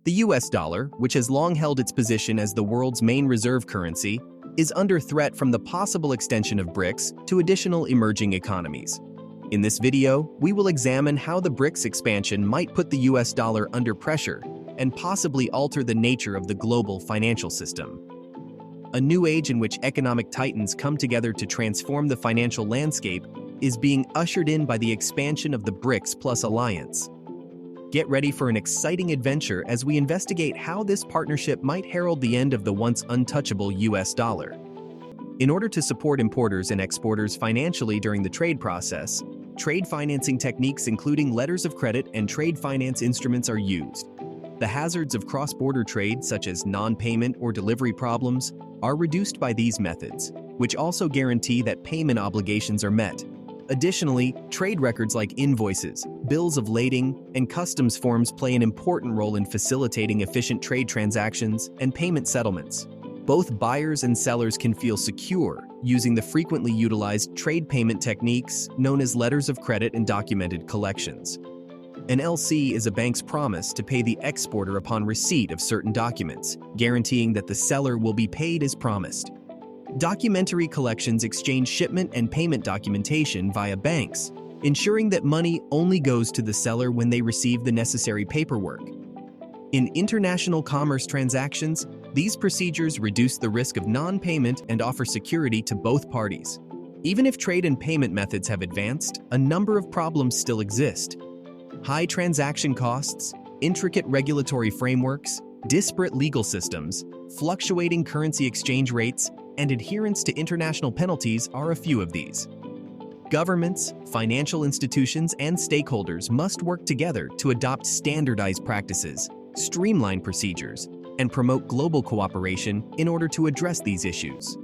The US dollar, which has long held its position as the world's main reserve currency, is under threat from the possible extension of BRICS to additional emerging economies. In this video, we will examine how the BRICS expansion might put the US dollar under pressure and possibly alter the nature of the global financial system. A new age in which economic titans come together to transform the financial landscape is being ushered in by the expansion of the BRICS Plus alliance. Get ready for an exciting adventure as we investigate how this partnership might herald the end of the once untouchable US dollar. In order to support importers and exporters financially during the trade process, trade financing techniques including letters of credit and trade finance instruments are used. The hazards of cross-border trade, such as non-payment or delivery problems, are reduced by these methods, which also guarantee that payment obligations are met. Additionally, trade records like invoices, bills of lading, and customs forms play an important role in facilitating efficient trade transactions and payment settlements. Both buyers and sellers can feel secure using the frequently utilized trade payment techniques known as letters of credit and documented collections. An LC is a bank's promise to pay the exporter upon receipt of certain documents, guaranteeing that the seller will be paid as promised. Documentary collections exchange shipment and payment documentation via banks, ensuring that money only goes to the seller when they receive the necessary paperwork. In international commerce transactions, these procedures reduce the risk of non-payment and offer security to both parties. Even if trade and payment methods have advanced, a number of problems still exist. High transaction costs, intricate regulatory frameworks, disparate legal systems, fluctuating currency exchange rates, and adherence to international penalties are a few of these. Governments, financial institutions, and stakeholders must work together to adopt standardized practices, streamline procedures, and promote global cooperation in order to address these issues.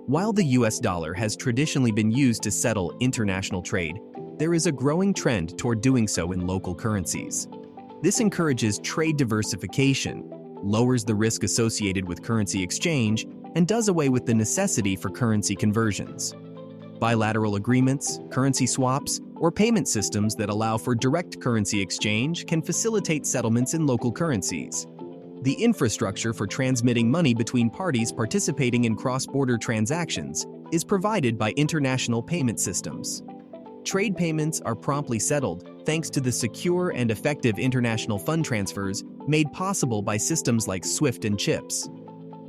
While the US dollar has traditionally been used to settle international trade, there is a growing trend toward doing so in local currencies. This encourages trade diversification, lowers the risk associated with currency exchange, and does away with the necessity for currency conversions. Bilateral agreements, currency swaps, or payment systems that allow for direct currency exchange can facilitate settlements in local currencies. The infrastructure for transmitting money between parties participating in cross-border transactions is provided by international payment systems. Trade payments are promptly settled thanks to the secure and effective international fund transfers made possible by systems like SWIFT and CHIPS.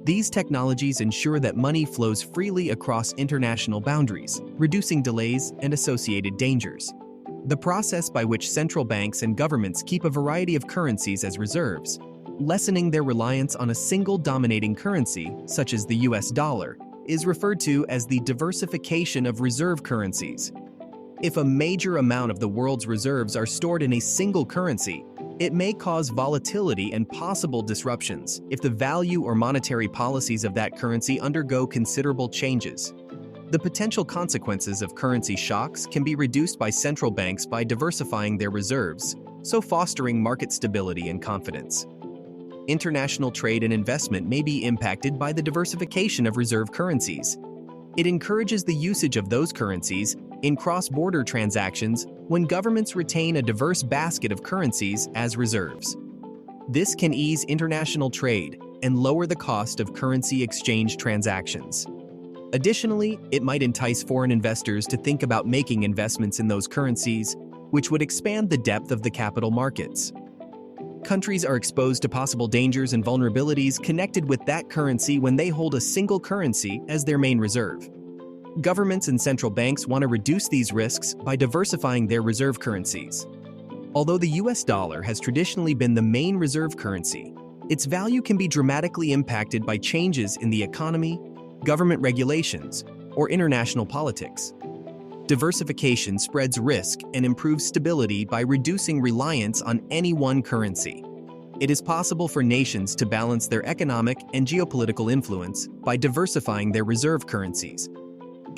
These technologies ensure that money flows freely across international boundaries, reducing delays and associated dangers. The process by which central banks and governments keep a variety of currencies as reserves, lessening their reliance on a single dominating currency, such as the US dollar, is referred to as the diversification of reserve currencies. If a major amount of the world's reserves are stored in a single currency, it may cause volatility and possible disruptions if the value or monetary policies of that currency undergo considerable changes. The potential consequences of currency shocks can be reduced by central banks by diversifying their reserves, so fostering market stability and confidence. International trade and investment may be impacted by the diversification of reserve currencies. It encourages the usage of those currencies in cross-border transactions when governments retain a diverse basket of currencies as reserves. This can ease international trade and lower the cost of currency exchange transactions. Additionally, it might entice foreign investors to think about making investments in those currencies, which would expand the depth of the capital markets. Countries are exposed to possible dangers and vulnerabilities connected with that currency when they hold a single currency as their main reserve. Governments and central banks want to reduce these risks by diversifying their reserve currencies. Although the US dollar has traditionally been the main reserve currency, its value can be dramatically impacted by changes in the economy, government regulations, or international politics. Diversification spreads risk and improves stability by reducing reliance on any one currency. It is possible for nations to balance their economic and geopolitical influence by diversifying their reserve currencies.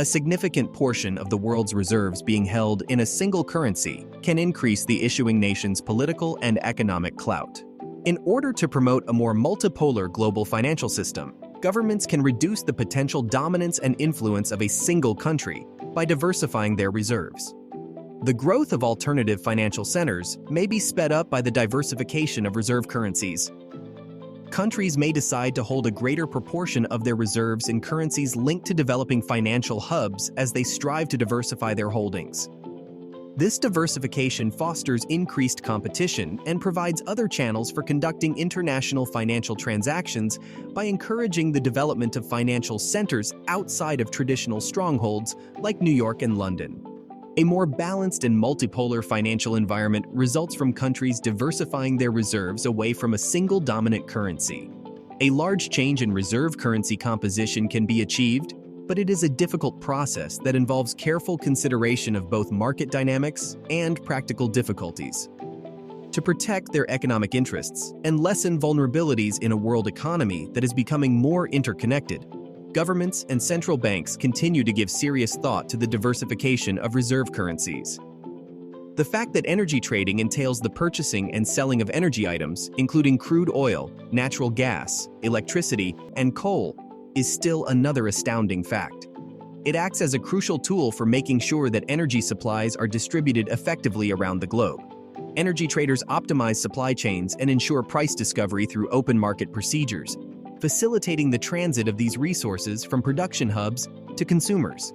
A significant portion of the world's reserves being held in a single currency can increase the issuing nation's political and economic clout. In order to promote a more multipolar global financial system, governments can reduce the potential dominance and influence of a single country by diversifying their reserves. The growth of alternative financial centers may be sped up by the diversification of reserve currencies. Countries may decide to hold a greater proportion of their reserves in currencies linked to developing financial hubs as they strive to diversify their holdings. This diversification fosters increased competition and provides other channels for conducting international financial transactions by encouraging the development of financial centers outside of traditional strongholds like New York and London. A more balanced and multipolar financial environment results from countries diversifying their reserves away from a single dominant currency. A large change in reserve currency composition can be achieved, but it is a difficult process that involves careful consideration of both market dynamics and practical difficulties. To protect their economic interests and lessen vulnerabilities in a world economy that is becoming more interconnected, governments and central banks continue to give serious thought to the diversification of reserve currencies. The fact that energy trading entails the purchasing and selling of energy items, including crude oil, natural gas, electricity, and coal, is still another astounding fact. It acts as a crucial tool for making sure that energy supplies are distributed effectively around the globe. Energy traders optimize supply chains and ensure price discovery through open market procedures, facilitating the transit of these resources from production hubs to consumers.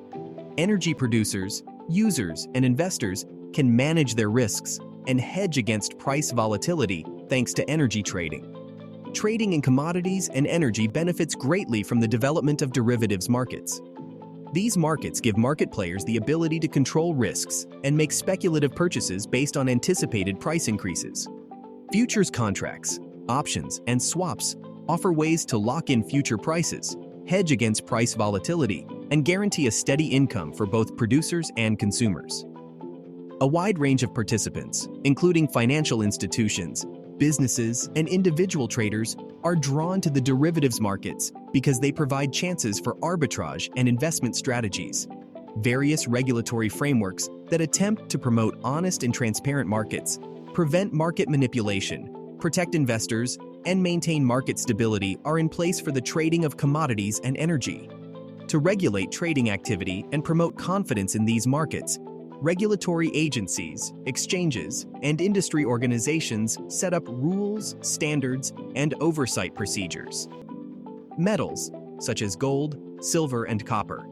Energy producers, users, and investors can manage their risks and hedge against price volatility thanks to energy trading. Trading in commodities and energy benefits greatly from the development of derivatives markets. These markets give market players the ability to control risks and make speculative purchases based on anticipated price increases. Futures contracts, options, and swaps offer ways to lock in future prices, hedge against price volatility, and guarantee a steady income for both producers and consumers. A wide range of participants, including financial institutions, businesses, and individual traders, are drawn to the derivatives markets because they provide chances for arbitrage and investment strategies. Various regulatory frameworks that attempt to promote honest and transparent markets, prevent market manipulation, protect investors, and maintain market stability are in place for the trading of commodities and energy. To regulate trading activity and promote confidence in these markets, regulatory agencies, exchanges, and industry organizations set up rules, standards, and oversight procedures. Metals, such as gold, silver, and copper.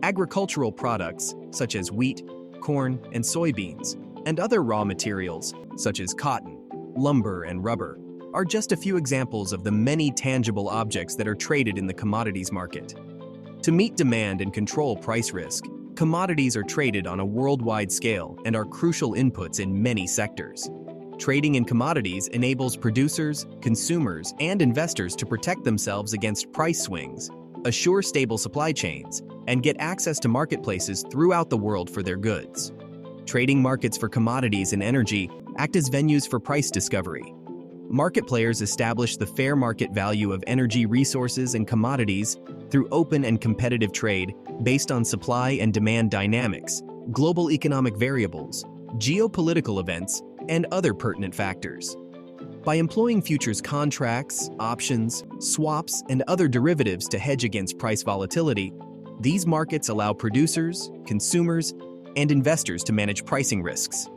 Agricultural products, such as wheat, corn, and soybeans, and other raw materials, such as cotton, lumber, and rubber, are just a few examples of the many tangible objects that are traded in the commodities market. To meet demand and control price risk, commodities are traded on a worldwide scale and are crucial inputs in many sectors. Trading in commodities enables producers, consumers, and investors to protect themselves against price swings, assure stable supply chains, and get access to marketplaces throughout the world for their goods. Trading markets for commodities and energy act as venues for price discovery. Market players establish the fair market value of energy resources and commodities through open and competitive trade based on supply and demand dynamics, global economic variables, geopolitical events, and other pertinent factors. By employing futures contracts, options, swaps, and other derivatives to hedge against price volatility, these markets allow producers, consumers, and investors to manage pricing risks.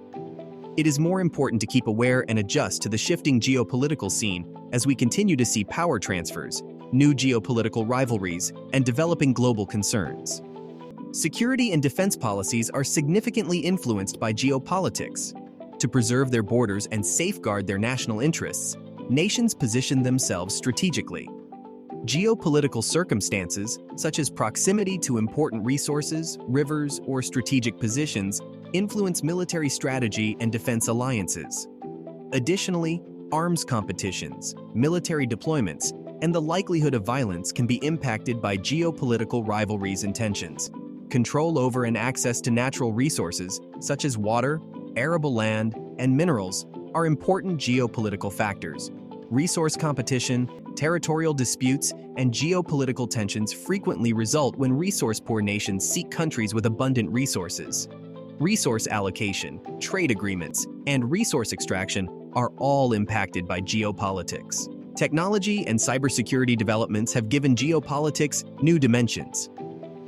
It is more important to keep aware and adjust to the shifting geopolitical scene as we continue to see power transfers, new geopolitical rivalries, and developing global concerns. Security and defense policies are significantly influenced by geopolitics. To preserve their borders and safeguard their national interests, nations position themselves strategically. Geopolitical circumstances, such as proximity to important resources, rivers, or strategic positions, influence military strategy and defense alliances. Additionally, arms competitions, military deployments, and the likelihood of violence can be impacted by geopolitical rivalries and tensions. Control over and access to natural resources, such as water, arable land, and minerals, are important geopolitical factors. Resource competition, territorial disputes, and geopolitical tensions frequently result when resource-poor nations seek countries with abundant resources. Resource allocation, trade agreements, and resource extraction are all impacted by geopolitics. Technology and cybersecurity developments have given geopolitics new dimensions.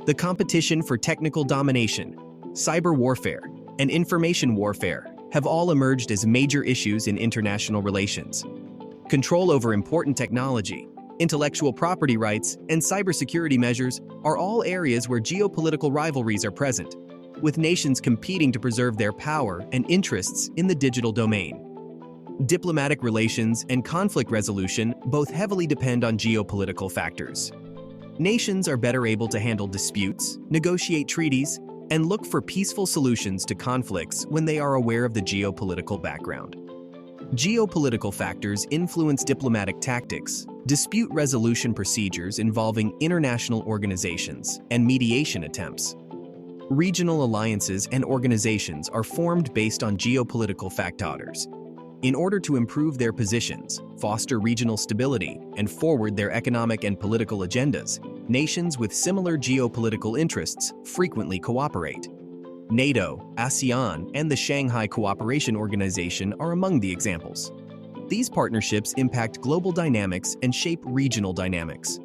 The competition for technical domination, cyber warfare, and information warfare have all emerged as major issues in international relations. Control over important technology, intellectual property rights, and cybersecurity measures are all areas where geopolitical rivalries are present, with nations competing to preserve their power and interests in the digital domain. Diplomatic relations and conflict resolution both heavily depend on geopolitical factors. Nations are better able to handle disputes, negotiate treaties, and look for peaceful solutions to conflicts when they are aware of the geopolitical background. Geopolitical factors influence diplomatic tactics, dispute resolution procedures involving international organizations, and mediation attempts. Regional alliances and organizations are formed based on geopolitical factors. In order to improve their positions, foster regional stability, and forward their economic and political agendas, nations with similar geopolitical interests frequently cooperate. NATO, ASEAN, and the Shanghai Cooperation Organization are among the examples. These partnerships impact global dynamics and shape regional dynamics.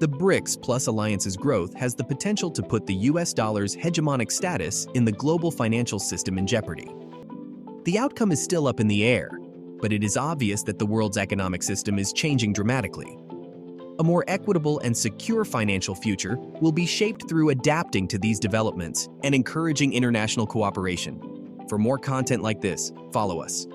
The BRICS plus alliances growth has the potential to put the US dollar's hegemonic status in the global financial system in jeopardy. The outcome is still up in the air, but it is obvious that the world's economic system is changing dramatically. A more equitable and secure financial future will be shaped through adapting to these developments and encouraging international cooperation. For more content like this, follow us.